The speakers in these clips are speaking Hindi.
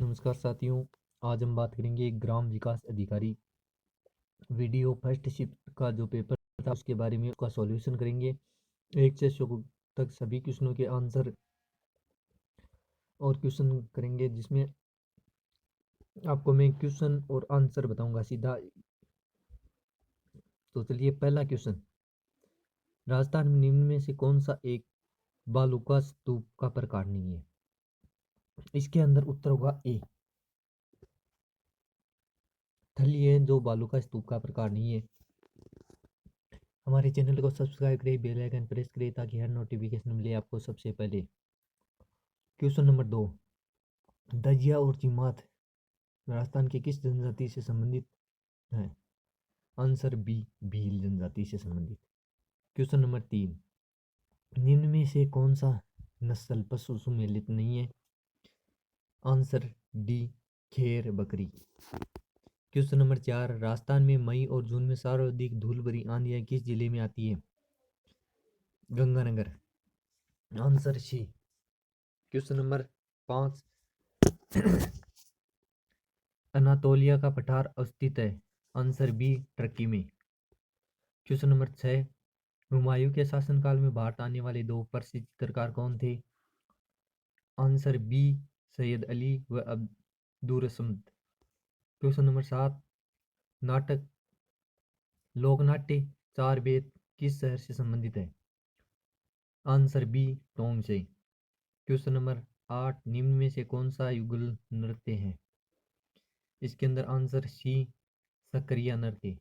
नमस्कार साथियों। आज हम बात करेंगे ग्राम विकास अधिकारी वीडियो फर्स्ट शिफ्ट का जो पेपर था उसके बारे में। उसका सॉल्यूशन करेंगे। 1 से 100 तक सभी क्वेश्चनों के आंसर और क्वेश्चन करेंगे, जिसमें आपको मैं क्वेश्चन और आंसर बताऊंगा सीधा। तो चलिए, पहला क्वेश्चन, राजस्थान में निम्न में से कौन सा एक बालुका स्तूप का प्रकार नहीं है? इसके अंदर उत्तर होगा ए, थली है जो बालुका स्तूप का प्रकार नहीं है। हमारे चैनल को सब्सक्राइब करें, बेल आइकन प्रेस करें ताकि हर नोटिफिकेशन मिले आपको सबसे पहले। क्वेश्चन नंबर 2, दजिया और चिमात राजस्थान के किस जनजाति से संबंधित है? आंसर बी, भील जनजाति से संबंधित। क्वेश्चन नंबर 3, निम्न में से कौन सा नस्ल पशु सुमेलित नहीं है? आंसर डी, खेर बकरी। क्वेश्चन नंबर 4, राजस्थान में मई और जून में सर्वाधिक धूल भरी आंधियां किस जिले में आती है? Ganganagar. Answer C. Question number 5, Anatolia का पठार अवस्थित है? आंसर बी, टर्की में। क्वेश्चन नंबर 6, हुमायूं के शासनकाल में भारत आने वाले दो प्रसिद्ध चित्रकार कौन थे? आंसर बी, सैयद अली व अब्दुर्रसमद। क्वेश्चन नंबर 7, नाटक लोकनाट्य चार बेत किस शहर से संबंधित है? आंसर बी, टोंक से। क्वेश्चन नंबर 8, निम्न में से कौन सा युगल नृत्य है? इसके अंदर आंसर सी, सक्रिय नृत्य।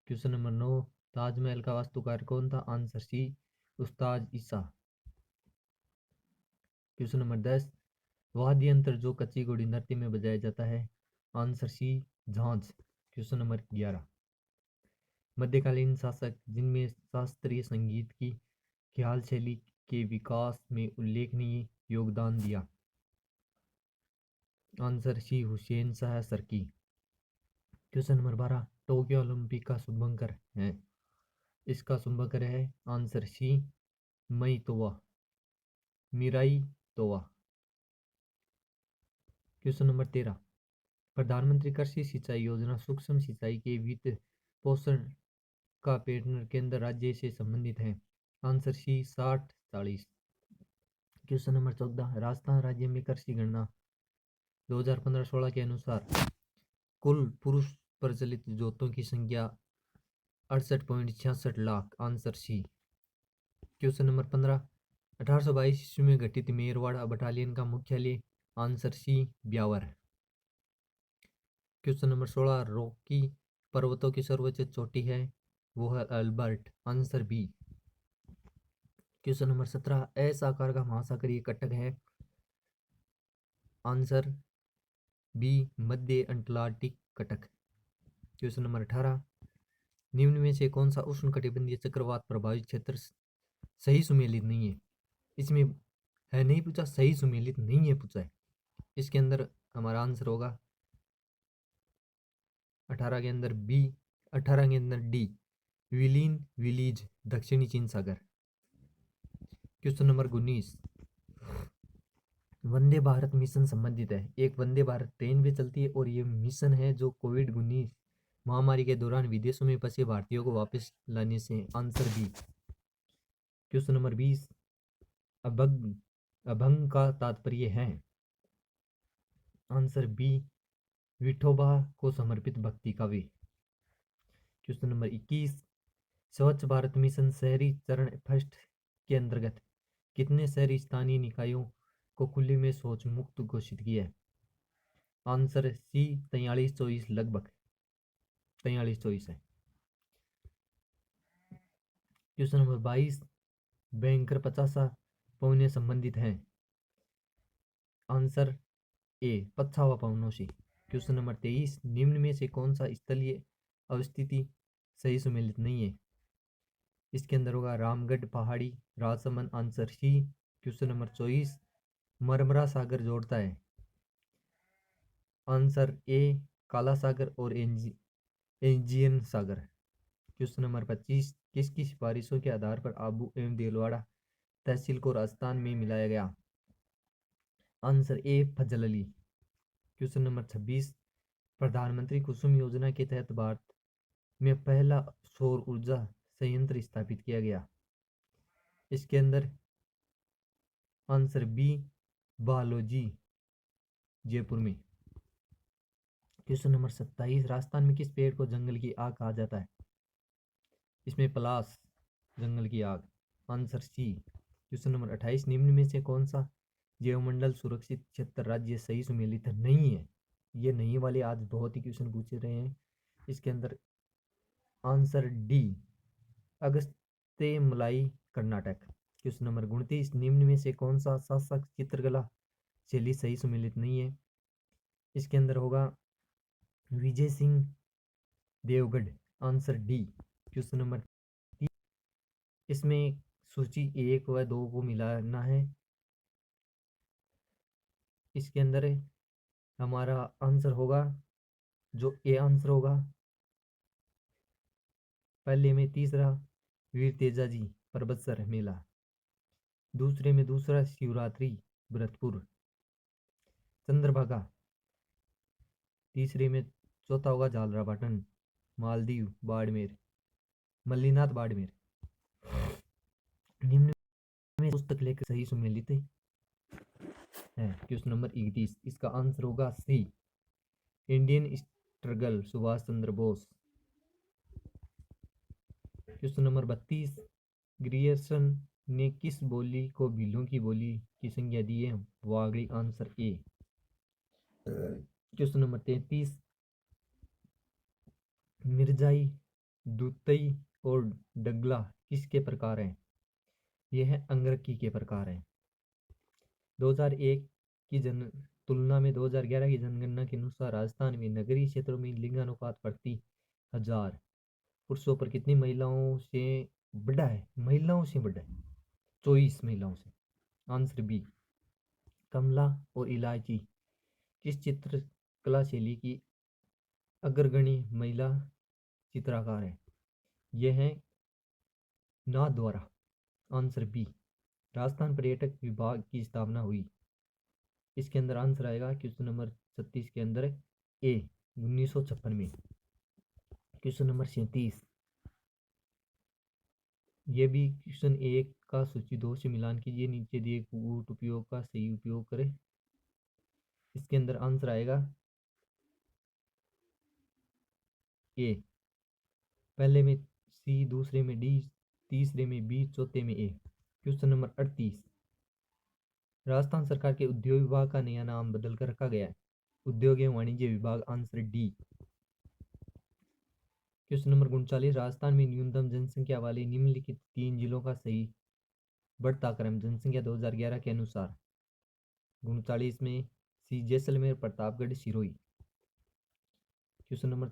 क्वेश्चन नंबर 9, ताजमहल का वास्तुकार कौन था? आंसर सी, उस्ताद ईसा। क्वेश्चन नंबर 10, वाद्य यंत्र जो कच्ची घोड़ी नृत्य में बजाया जाता है? आंसर सी, झांझ। क्वेश्चन नंबर 11, मध्यकालीन शासक जिनमें शास्त्रीय संगीत की ख्याल शैली के विकास में उल्लेखनीय योगदान दिया? आंसर सी, हुसैन शाह सरकी। क्वेश्चन नंबर 12, टोक्यो ओलंपिक का शुभंकर है? इसका शुभंकर है आंसर सी, मई तोवा, मिराई तोवा। क्वेश्चन नंबर 13, प्रधानमंत्री कृषि सिंचाई योजना सूक्ष्म सिंचाई के वित्त पोषण का पैटर्न केंद्र राज्य से संबंधित है? Answer C, 60-40। Question number 14, Rajasthan राज्य में कृषि गणना 2015-16 के अनुसार कुल पुरुष प्रचलित जोतों की संख्या 68.66 lakh. Answer C. Question number 15, 1822 ईस्वी में गठित मेरवाड़ा बटालियन का मुख्यालय? Answer C, Beawar. Question number 16, Rocky पर्वतों की सर्वोच्च चोटी है? वो है Albert. Answer B. Question number 17, S आकार का महासागरीय कटक है? आंसर बी, मध्य अटलांटिक कटक। क्वेश्चन नंबर 18, निम्न में से कौन सा उष्णकटिबंधीय चक्रवात प्रभावित क्षेत्र सही सुमेलित नहीं है? इसमें है नहीं पूछा, सही सुमेलित नहीं है पूछा है। इसके अंदर हमारा आंसर होगा 18 के अंदर बी, 18 के अंदर डी, विलीन विलीज दक्षिणी चीन सागर। Question number 19, Vande Bharat mission संबंधित है? एक वंदे भारत ट्रेन भी चलती है और ये मिशन है जो कोविड-19 महामारी के दौरान विदेशों में फंसे भारतीयों को वापस लाने से। Answer B. क्वेश्चन नंबर 20, अभंग अभंग का तात्पर्य है? आंसर बी, विठोबा को समर्पित भक्ति काव्य। क्वेश्चन नंबर 21, स्वच्छ भारत मिशन शहरी चरण फर्स्ट के अंतर्गत कितने शहरी स्थानीय निकायों को खुले में शौच मुक्त घोषित किया है? आंसर सी, 43-24, लगभग 43-24 है। क्वेश्चन नंबर 22, बैंकर 50 पौने संबंधित हैं? आंसर ए, पच्छावा पवनों से। क्वेश्चन नंबर 23, निम्न में से कौन सा स्थलीय अवस्थिति सही सुमेलित नहीं है? इसके अंदर होगा रामगढ़ पहाड़ी, Rajsamand. Answer C. Question number 24, Marmara सागर जोड़ता है? आंसर ए, काला सागर और एजियन सागर। क्वेश्चन नंबर 25, किसकी सिफारिशों के आधार पर आबू एवं देलवाड़ा तहसील को राजस्थान में मिलाया गया? Answer A, Fazal Ali. Question number 26, प्रधानमंत्री कुसुम योजना के तहत भारत में पहला सौर ऊर्जा संयंत्र स्थापित किया गया। इसके अंदर आंसर बी बालोजी, जयपुर में। क्वेश्चन नंबर 27, राजस्थान में किस पेड़ को जंगल की आग कहा जाता है? इसमें पलास, जंगल की आग, आंसर सी। क्वेश्चन नंबर 28, निम्न में से कौन सा जैवमंडल सुरक्षित क्षेत्र राज्य सही सुमेलित नहीं है? ये नहीं वाले आज बहुत ही क्वेश्चन पूछे रहे हैं। इसके अंदर आंसर डी अगस्त्य मलाई, कर्नाटक। क्वेश्चन नंबर 29, निम्न में से कौन सा शासक चित्रकला शैली सही सुमेलित नहीं है? इसके अंदर होगा Vijay Singh Devgarh, answer D. Question number 30, इसमें सूची 1 व 2 को मिलाना है। इसके अंदर हमारा आंसर होगा, जो ए आंसर होगा, पहले में तीसरा वीर तेजाजी परबतसर मेला, दूसरे में दूसरा शिवरात्रि भरतपुर चंद्रभागा, तीसरे में चौथा होगा झालरापाटन मालदीव बाड़मेर मल्लीनाथ बाड़मेर। निम्न में पुस्तक लेकर सही सुमेलित है। क्वेश्चन नंबर 31, इसका आंसर होगा सी Indian struggle Subhash Chandra Bose. Question number 32, Grierson ने किस बोली को भीलों की बोली की संज्ञा दी है? Wagdi, answer A. Question number 33, मिर्जाई, दूतई और डगला किसके प्रकार हैं? यह अंगरखी के प्रकार हैं। 2001 की तुलना में 2011 की जनगणना के अनुसार राजस्थान में नगरीय क्षेत्रों में लिंगानुपात प्रति 1000 पुरुषों पर कितनी महिलाओं से बढ़ा है? महिलाओं से बढ़ा है 24 महिलाओं से, आंसर बी। कमला और इलायची किस चित्रकला शैली की अग्रगणी महिला चित्रकार है? यह है नाथ द्वारा, आंसर बी। राजस्थान पर्यटक विभाग की स्थापना हुई। इसके अंदर आंसर आएगा क्वेश्चन नंबर 36 के अंदर ए 1956 में। क्वेश्चन नंबर 37, ये भी क्वेश्चन 1 का सूची 2 से मिलान कीजिए, नीचे दिए कूट उपयोग का सही उपयोग करें। इसके अंदर आंसर आएगा ए, पहले में सी, दूसरे में डी, तीसरे में बी, चौथे में ए। क्वेश्चन नंबर 38, राजस्थान सरकार के उद्योग विभाग का नया नाम बदल कर रखा गया है। उद्योग एवं वाणिज्य विभाग, answer D. Question number 39, Rajasthan में न्यूनतम जनसंख्या वाले निम्नलिखित 3 जिलों का सही बढ़ता क्रम जनसंख्या 2011 के अनुसार। 39 में सी जैसलमेर, प्रतापगढ़, सिरोही। क्वेश्चन नंबर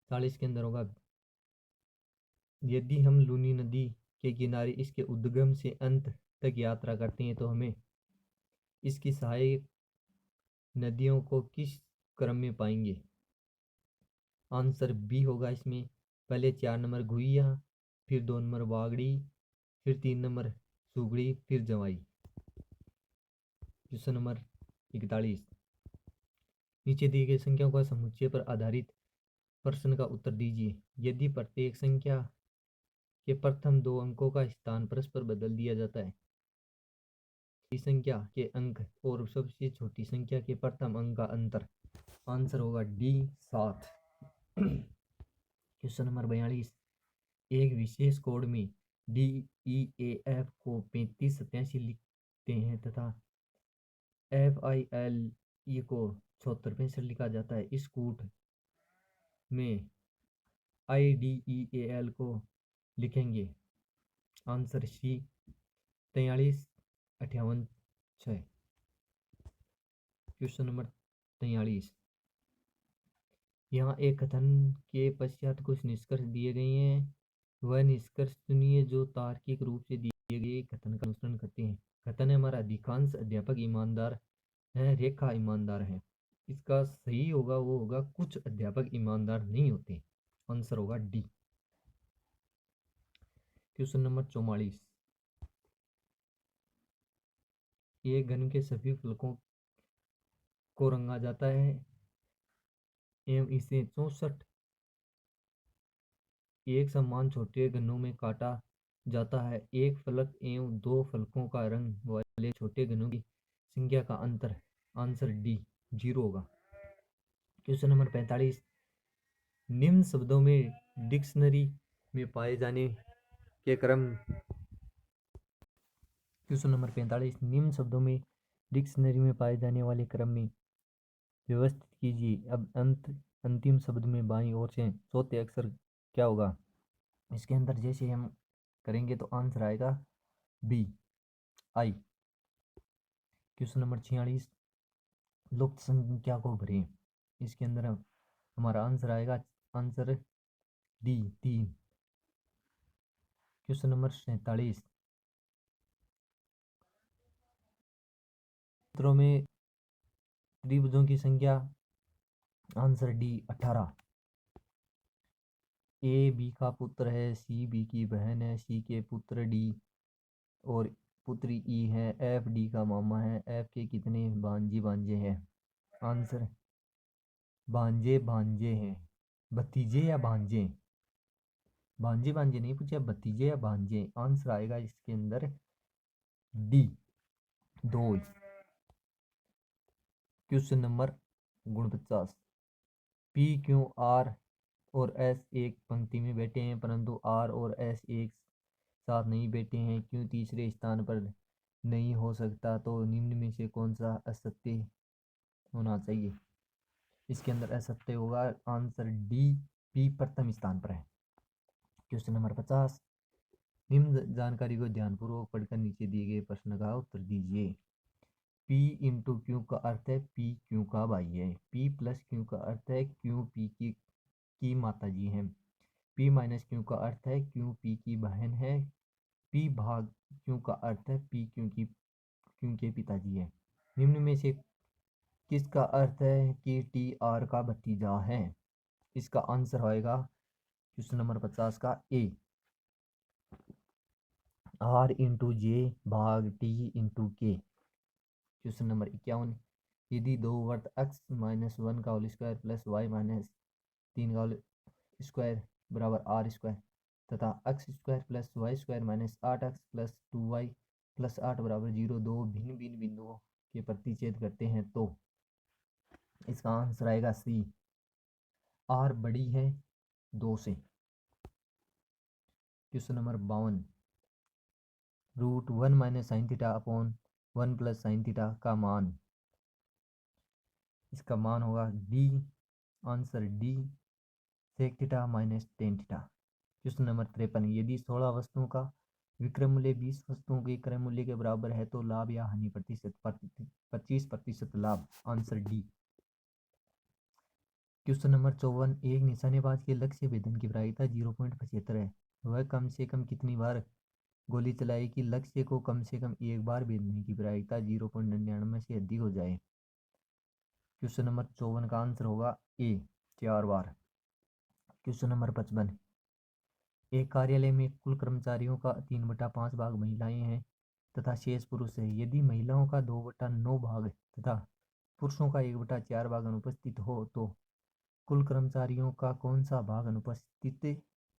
40 के अंदर होगा, यदि हम लूनी नदी के किनारे इसके उद्गम से अंत तक यात्रा करते हैं तो हमें इसकी सहायक नदियों को किस क्रम में पाएंगे? आंसर बी होगा। इसमें पहले 4 नंबर गुइया, फिर 2 नंबर वागड़ी, फिर 3 नंबर सुगड़ी, फिर जवाई। क्वेश्चन नंबर 41, नीचे दिए गए संख्याओं का समुच्चय पर आधारित प्रश्न का उत्तर दीजिए। यदि प्रत्येक संख्या के प्रथम 2 अंकों का स्थान परस्पर बदल दिया जाता है, बड़ी संख्या के अंक और सबसे छोटी संख्या के प्रथम अंक का अंतर, आंसर होगा डी 7। क्वेश्चन नंबर 42, एक विशेष कोड में DEAF को 3587 लिखते हैं तथा FILE को 7665 लिखा जाता है। इस कोड में IDEAL को लिखेंगे, आंसर सी 4358 क्वेश्चन नंबर 43, यहाँ एक कथन के पश्चात कुछ निष्कर्ष दिए गए हैं। वह निष्कर्ष सुनिए जो तार्किक रूप से दिए गए कथन का अनुसरण करते हैं। कथन है हमारा, अधिकांश अध्यापक ईमानदार है, रेखा ईमानदार है। इसका सही होगा वो होगा कुछ अध्यापक ईमानदार नहीं होते, आंसर होगा डी। क्वेश्चन नंबर 44, एक घन के सभी फलकों को रंगा जाता है एवं इसे 64 एक समान छोटे घनों में काटा जाता है। एक फलक एवं दो फलकों का रंग वाले छोटे घनों की संख्या का अंतर। आंसर डी 0 होगा। क्वेश्चन नंबर 45, निम्न शब्दों में डिक्शनरी में पाए जाने के क्रम। क्वेश्चन नंबर 45, निम्न शब्दों में डिक्शनरी में पाए जाने वाले क्रम में व्यवस्थित कीजिए। अब अंतिम शब्द में बाईं ओर से चौथे अक्षर क्या होगा। इसके अंदर जैसे हम करेंगे तो आंसर आएगा बी आई। क्वेश्चन नंबर 46, लुप्त संख्या को भरें। इसके अंदर हमारा आंसर आएगा आंसर डी 3। क्वेश्चन नंबर 47, सूत्रों में त्रिभुजों की संख्या। Answer D 18। ए बी का पुत्र है, सी बी की बहन है, सी के पुत्र डी और पुत्री ई है, एफ डी का मामा है। एफ के कितने भांजी भांजे हैं। आंसर भांजे भांजे हैं। भतीजे या भांजे, भांजे भांजे नहीं पूछा, भतीजे या भांजे। आंसर आएगा इसके अंदर D 2। Question number 49, P Q R और एस एक पंक्ति में बैठे हैं परंतु आर और एस एक साथ नहीं बैठे हैं, क्यों तीसरे स्थान पर नहीं हो सकता। तो निम्न में से कौन सा असत्य होना चाहिए। इसके अंदर असत्य होगा आंसर डी पी प्रथम स्थान पर है। क्वेश्चन नंबर 50, निम्न जानकारी को ध्यानपूर्वक पढ़कर नीचे दिए गए प्रश्न का उत्तर दीजिए। P इंटू क्यू का अर्थ है P क्यू का भाई है। P प्लस क्यू का अर्थ है क्यू P की माता जी हैं। P माइनस क्यू का अर्थ है क्यू P की बहन है। P भाग क्यू का अर्थ है P क्यू के पिताजी है। निम्न में से किसका अर्थ है कि T R का भतीजा है। इसका आंसर होएगा क्वेश्चन नंबर 50 का ए, R इंटू जे भाग T into K. Question number 51, यदि दो वर्त x माइनस 1 का whole square plus Y minus 3 का होल स्क्वायर बराबर आर स्क्वायर तथा X square plus Y square minus 8x plus 2y plus 8 बराबर 0 दो भिन्न भिन्न बिंदुओं के प्रतिच्छेद करते हैं तो इसका आंसर आएगा सी, आर बड़ी है 2 से। Question number 52, root 1 minus sine theta upon 1 plus sine theta का मान। इसका मान होगा D, answer D sec theta minus tan theta. Question number 53, यदि 16 वस्तुओं का विक्रय मूल्य 20 वस्तुओं के क्रय मूल्य के बराबर है तो लाभ या हानि प्रतिशत 25% लाभ। Answer D. क्वेश्चन नंबर 54, एक निशानेबाज के लक्ष्य भेदन की प्रायिकता 0.75 है। वह कम से कम कितनी बार गोली चलाए कि लक्ष्य को कम से कम एक बार भेदने की प्रायिकता 0.99 से अधिक हो जाए। क्वेश्चन नंबर 54 का आंसर होगा ए, 4 बार। क्वेश्चन नंबर 55, एक कार्यालय में कुल कर्मचारियों का 3/5 भाग महिलाएं हैं तथा शेष पुरुष है। यदि महिलाओं का 2/9 भाग तथा पुरुषों का 1/4 भाग अनुपस्थित हो तो कुल कर्मचारियों का कौन सा भाग अनुपस्थित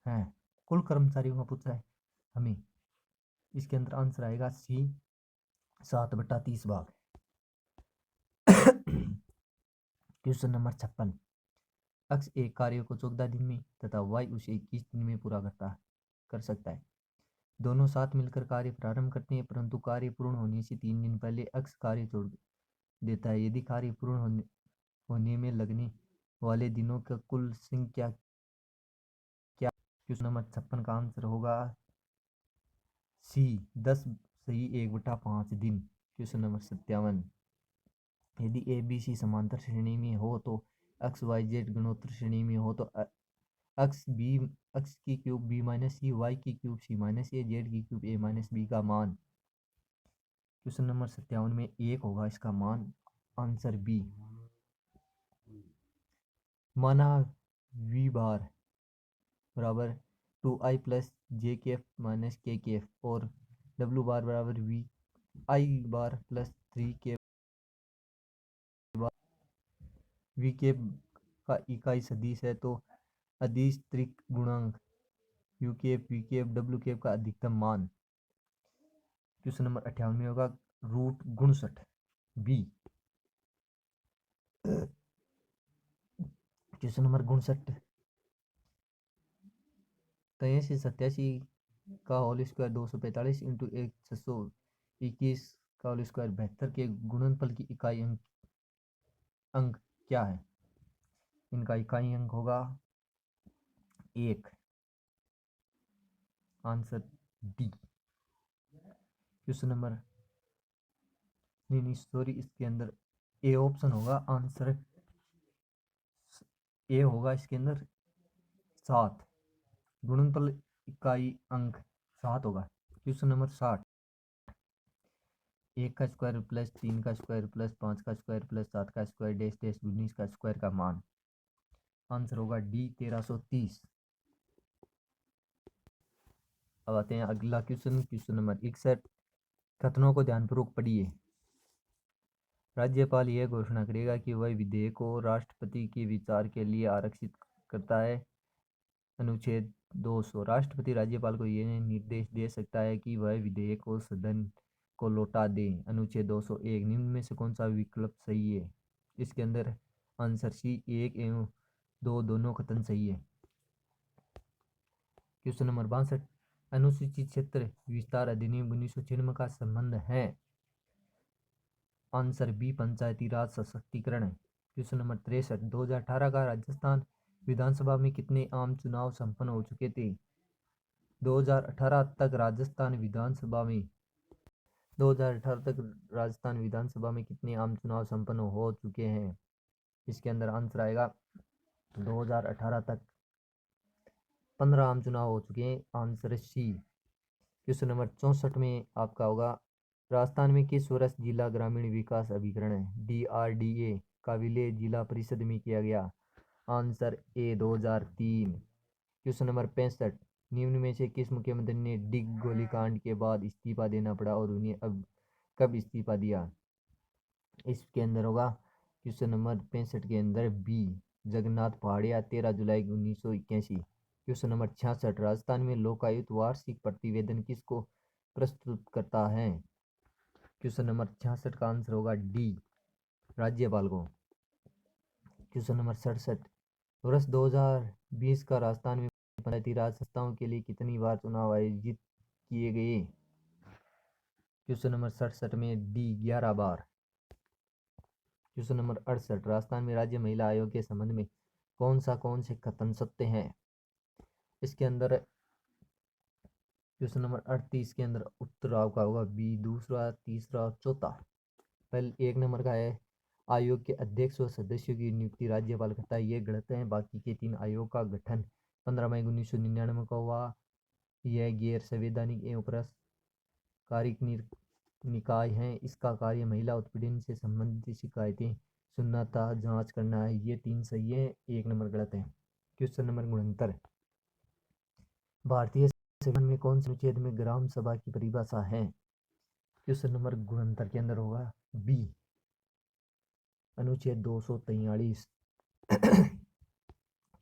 है। कुल कर्मचारियों का पूछा है हमें। इसके अंदर आंसर आएगा सी, 7/30 भाग। क्वेश्चन नंबर 56, x एक कार्य को 14 दिन में तथा y उसे 21 दिन में पूरा कर सकता है। दोनों साथ मिलकर कार्य प्रारंभ करते हैं परंतु कार्य पूर्ण होने से 3 दिन पहले x कार्य छोड़ देता है। यदि कार्य पूर्ण होने में लगने वाले दिनों का कुल संख्या क्या। क्वेश्चन नंबर 56 का आंसर होगा सी, 10 सही 1/5 दिन। क्वेश्चन नंबर 57, यदि ए बी सी समांतर श्रेणी में हो तो एक्स वाई जेड गुणोत्तर श्रेणी में हो तो एक्स की क्यूब बी माइनस सी, वाई की क्यूब सी माइनस ए, जेड की क्यूब ए माइनस बी का मान। क्वेश्चन नंबर 57 में 1 होगा इसका मान। Answer B. माना वी बार बराबर 2i plus J K F minus K F और डब्ल्यू बार बराबर वी आई बार प्लस 3 के वीकेप का इकाई सदिश है तो अदिश त्रिक गुणांक। यूकेप वीकेप डब्ल्यूकेप का अधिकतम मान। क्वेश्चन नंबर 58 में होगा रूट 59 बी। क्वेश्चन नंबर 59 8387 का होल स्क्वायर 245 इंटू 621 का होल स्क्वायर 72 के गुणनफल की इकाई अंक क्या है? इनका इकाई अंक होगा 1। Answer D. क्वेश्चन नंबर नहीं सॉरी, इसके अंदर ए ऑप्शन होगा। आंसर ए होगा इसके अंदर 7। गुणनफल इकाई अंक 7 होगा। क्वेश्चन नंबर 60 1 का स्क्वायर प्लस 3 का स्क्वायर प्लस 5 का स्क्वायर प्लस 7 का स्क्वायर डैश डैश 19 का स्क्वायर का मान। आंसर होगा डी 1330। अब आते हैं अगला क्वेश्चन। क्वेश्चन नंबर 61 कथनों को ध्यानपूर्वक पढ़िए। राज्यपाल यह घोषणा करेगा कि वह विधेयक को राष्ट्रपति के विचार के लिए आरक्षित करता है। अनुच्छेद 200 राष्ट्रपति राज्यपाल को यह निर्देश दे सकता है कि वह विधेयक को सदन को लौटा दे। अनुच्छेद 201 निम्न में से कौन सा विकल्प सही है? इसके अंदर आंसर सी 1 एवं 2 दोनों कथन सही है। क्वेश्चन नंबर 62 अनुसूचित क्षेत्र विस्तार अधिनियम 1996 का संबंध है। आंसर बी पंचायती राज सशक्तिकरण है। क्वेश्चन नंबर 63 2018 का राजस्थान विधानसभा में कितने आम चुनाव संपन्न हो चुके थे? 2018 तक राजस्थान विधानसभा में कितने आम चुनाव संपन्न हो चुके हैं? इसके अंदर आंसर आएगा 2018 तक 15 आम चुनाव हो चुके हैं। Answer C. क्वेश्चन नंबर 64 में आपका होगा राजस्थान में किस वर्ष जिला ग्रामीण विकास अभिकरण DRDA का विलय जिला परिषद में किया गया? आंसर ए 2003। क्वेश्चन नंबर 65 निम्न में से किस मुख्यमंत्री ने डिग गोलीकांड के बाद इस्तीफा देना पड़ा और उन्हें अब कब इस्तीफा दिया? इसके अंदर होगा क्वेश्चन नंबर 65 के अंदर बी जगन्नाथ पहाड़िया 13 जुलाई 1981। क्वेश्चन नंबर 66 राजस्थान में लोकायुक्त वार्षिक प्रतिवेदन किसको प्रस्तुत करता है? क्वेश्चन नंबर 66 का आंसर होगा डी राज्यपाल को। क्वेश्चन नंबर 67 वर्ष 2020 का राजस्थान में पंचायती राज संस्थाओं के लिए कितनी बार चुनाव आयोजित किए गए? क्वेश्चन नंबर 67 में डी 11 बार। क्वेश्चन नंबर 68 राजस्थान में राज्य महिला आयोग के संबंध में कौन से कथन सत्य हैं? इसके अंदर क्वेश्चन नंबर 38 के अंदर उत्तर आपका होगा बी दूसरा तीसरा और चौथा। पहले 1 नंबर का है आयोग के अध्यक्ष व सदस्यों की नियुक्ति राज्यपाल करता है, ये गलत है। बाकी के 3 आयोग का गठन 15 मई 1999 को हुआ। यह गैर संवैधानिक एवं पारस्परिक निकाय है। इसका कार्य महिला उत्पीड़न से संबंधित शिकायतें सुनना था, जांच करना है। ये 3 सही है, 1 नंबर गलत है। क्वेश्चन नंबर 69 भारतीय संविधान में कौन से अनुच्छेद में ग्राम सभा की परिभाषा है? क्वेश्चन नंबर 69 के अंदर होगा बी अनुच्छेद 243।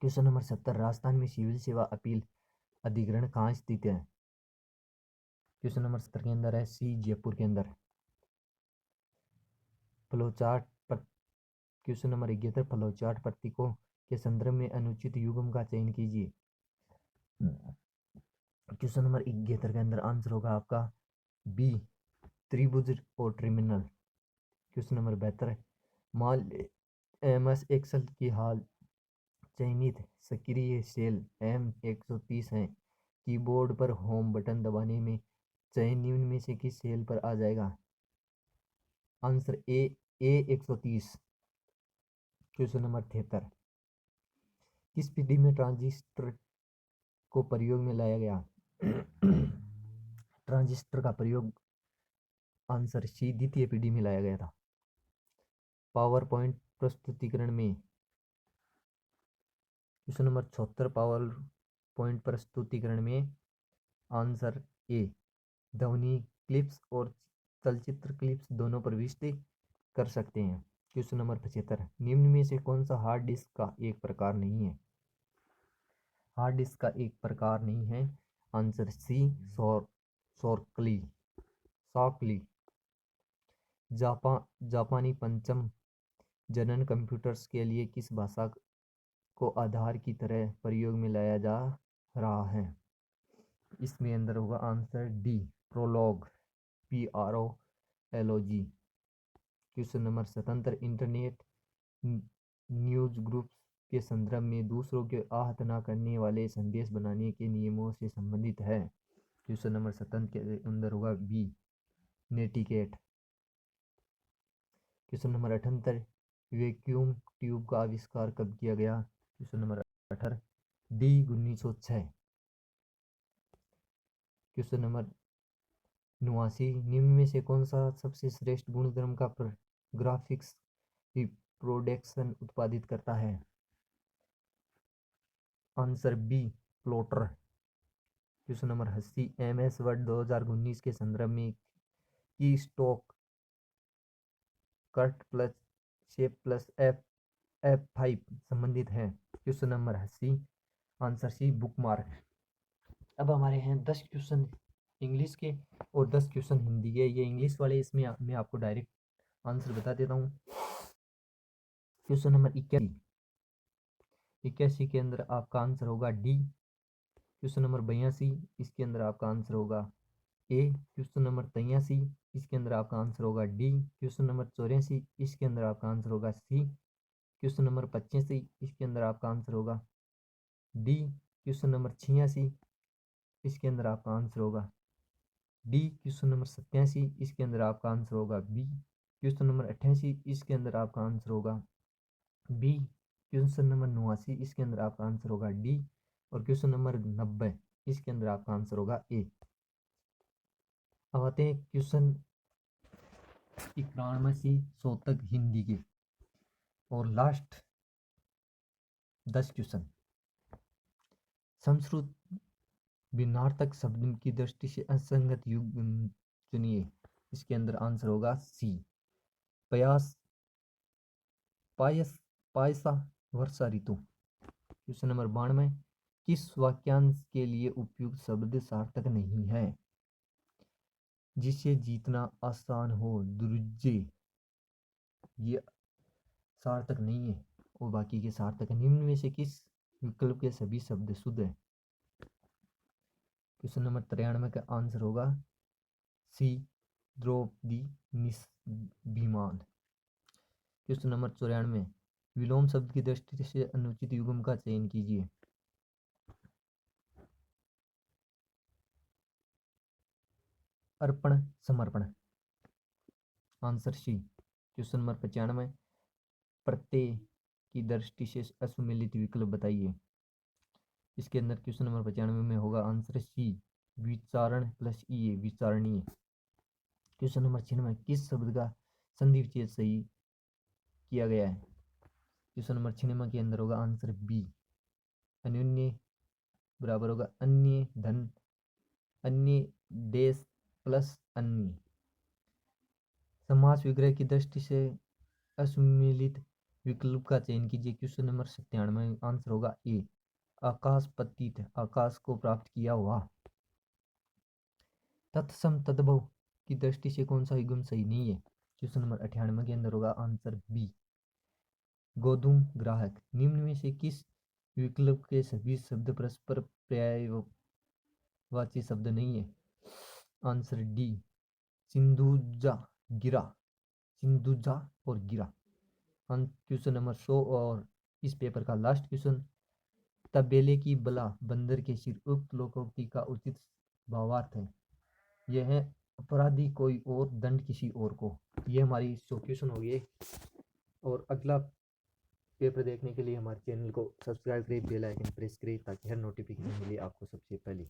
क्वेश्चन नंबर 70 राजस्थान में सिविल सेवा अपील अधिग्रहण कहाँ स्थित है? क्वेश्चन नंबर 70 के अंदर है सी जयपुर के अंदर। फ्लोचार्ट पर क्वेश्चन नंबर 71 फ्लोचार्ट प्रतीकों के संदर्भ में अनुचित युग्म का चयन कीजिए। क्वेश्चन नंबर 71 के अंदर आंसर होगा आपका बी त्रिभुज और टर्मिनल। क्वेश्चन नंबर 72 मान MS एक्सेल की हाल चयनित सक्रिय सेल M130 है। कीबोर्ड पर होम बटन दबाने में चयन निम्न में से किस सेल पर आ जाएगा? Answer A130। क्वेश्चन नंबर 73 किस पीढ़ी में ट्रांजिस्टर को प्रयोग में लाया गया? ट्रांजिस्टर का प्रयोग आंसर सी द्वितीय पीढ़ी में लाया गया था। पावर पॉइंट प्रस्तुतिकरण में क्वेश्चन नंबर 76 पावर पॉइंट प्रस्तुतिकरण में आंसर ए ध्वनि क्लिप्स और चलचित्र क्लिप्स दोनों प्रविष्ट कर सकते हैं। क्वेश्चन नंबर 75, निम्न में से कौन सा हार्ड डिस्क का एक प्रकार नहीं है? हार्ड डिस्क का एक प्रकार नहीं है। आंसर सी, सॉर्कली सॉकली। जापानी पंचम जनन कंप्यूटर्स के लिए किस भाषा को आधार की तरह प्रयोग में लाया जा रहा है? इसमें अंदर होगा answer D, Prolog, PROLOG। Question number 77, internet news groups के संदर्भ में दूसरों के आहत न करने वाले संदेश बनाने के नियमों से संबंधित है। क्वेश्चन नंबर 77 के अंदर होगा B, netiquette. Question number 78, vacuum tube का आविष्कार कब किया गया? Question number 18, D, 1906। Question number 89, निम्न में से कौन सा सबसे श्रेष्ठ गुणधर्म का ग्राफिक्स रिप्रोडक्शन उत्पादित करता है? Answer B, plotter. Question number 80, MS Word 2019 के संदर्भ में की stock cut plus shape plus F5 संबंधित है? Question number 80, answer C, bookmark. अब हमारे हैं 10 क्वेश्चन इंग्लिश के और 10 क्वेश्चन हिंदी के। ये इंग्लिश वाले, इसमें मैं आपको डायरेक्ट आंसर बता देता हूँ। क्वेश्चन नंबर 81 के अंदर आपका आंसर होगा डी। क्वेश्चन नंबर 82, इसके अंदर आपका आंसर होगा ए। क्वेश्चन नंबर 83, इसके अंदर आपका आंसर होगा डी। क्वेश्चन नंबर 84, इसके अंदर आपका आंसर होगा सी। क्वेश्चन नंबर 85, इसके अंदर आपका आंसर होगा डी। क्वेश्चन नंबर 86, इसके अंदर आपका आंसर होगा डी। क्वेश्चन नंबर 87, इसके अंदर आपका आंसर होगा बी। क्वेश्चन नंबर 88, इसके अंदर आपका आंसर होगा बी। क्वेश्चन नंबर 89, इसके अंदर आपका आंसर होगा डी। और क्वेश्चन नंबर 90, इसके अंदर आपका आंसर होगा ए। अब आते हैं क्वेश्चन 91 से 100 तक हिंदी के और लास्ट 10 क्वेश्चन। संस्कृत भिन्नार्थक शब्द की दृष्टि से असंगत युग चुनिए। इसके अंदर आंसर होगा सी, प्रयास, पायस, पायसा, वर्षा ऋतु। क्वेश्चन नंबर 92, किस वाक्यांश के लिए उपयुक्त शब्द सार्थक नहीं है? जिसे जीतना आसान हो, दुर्जे, ये सार्थक नहीं है और बाकी के सार्थक है। निम्न में से किस विकल्प के सभी शब्द शुद्ध है? क्वेश्चन नंबर 93 का आंसर होगा सी, द्रौपदी निस्भिमान। क्वेश्चन नंबर 94, विलोम शब्द की दृष्टि से अनुचित युग्म का चयन कीजिए। अर्पण, समर्पण। Answer C. क्वेश्चन नंबर 95, प्रत्यय की दृष्टि से असुमेलित विकल्प बताइए। इसके अंदर क्वेश्चन नंबर 95 में होगा आंसर सी, विचारण प्लस ई, विचारणीय। क्वेश्चन नंबर 96, किस शब्द का संधि विच्छेद सही किया गया है? क्वेश्चन नंबर 96 के अंदर होगा आंसर बी, अन्योन्य बराबर होगा अन्य धन अन्य देश प्लस अन्य। समास विग्रह की दृष्टि से असुमेलित विकल्प का चयन कीजिए। क्वेश्चन नंबर 97 आंसर होगा ए, आकाश पतित, आकाश को प्राप्त किया हुआ। तत्सम तद्भव की दृष्टि से कौन सा युग्म सही नहीं है? क्वेश्चन नंबर 98 के अंदर होगा आंसर बी, गोधूम, ग्राहक। निम्न में से किस विकल्प के सभी शब्द परस्पर पर्यायवाची शब्द नहीं है? आंसर डी, सिंधुजा, गिरा, सिंधुजा और गिरा। क्वेश्चन नंबर 100 और इस पेपर का लास्ट क्वेश्चन, तबेले की बला बंदर के सिर, उक्त लोकोक्ति का उचित भावार्थ है। यह है अपराधी कोई और, दंड किसी और को। ये हमारी 100 क्वेश्चन हो गए। और अगला पेपर देखने के लिए हमारे चैनल को सब्सक्राइब करें, बेल आइकन प्रेस करें ताकि हर नोटिफिकेशन मिले आपको सबसे पहले।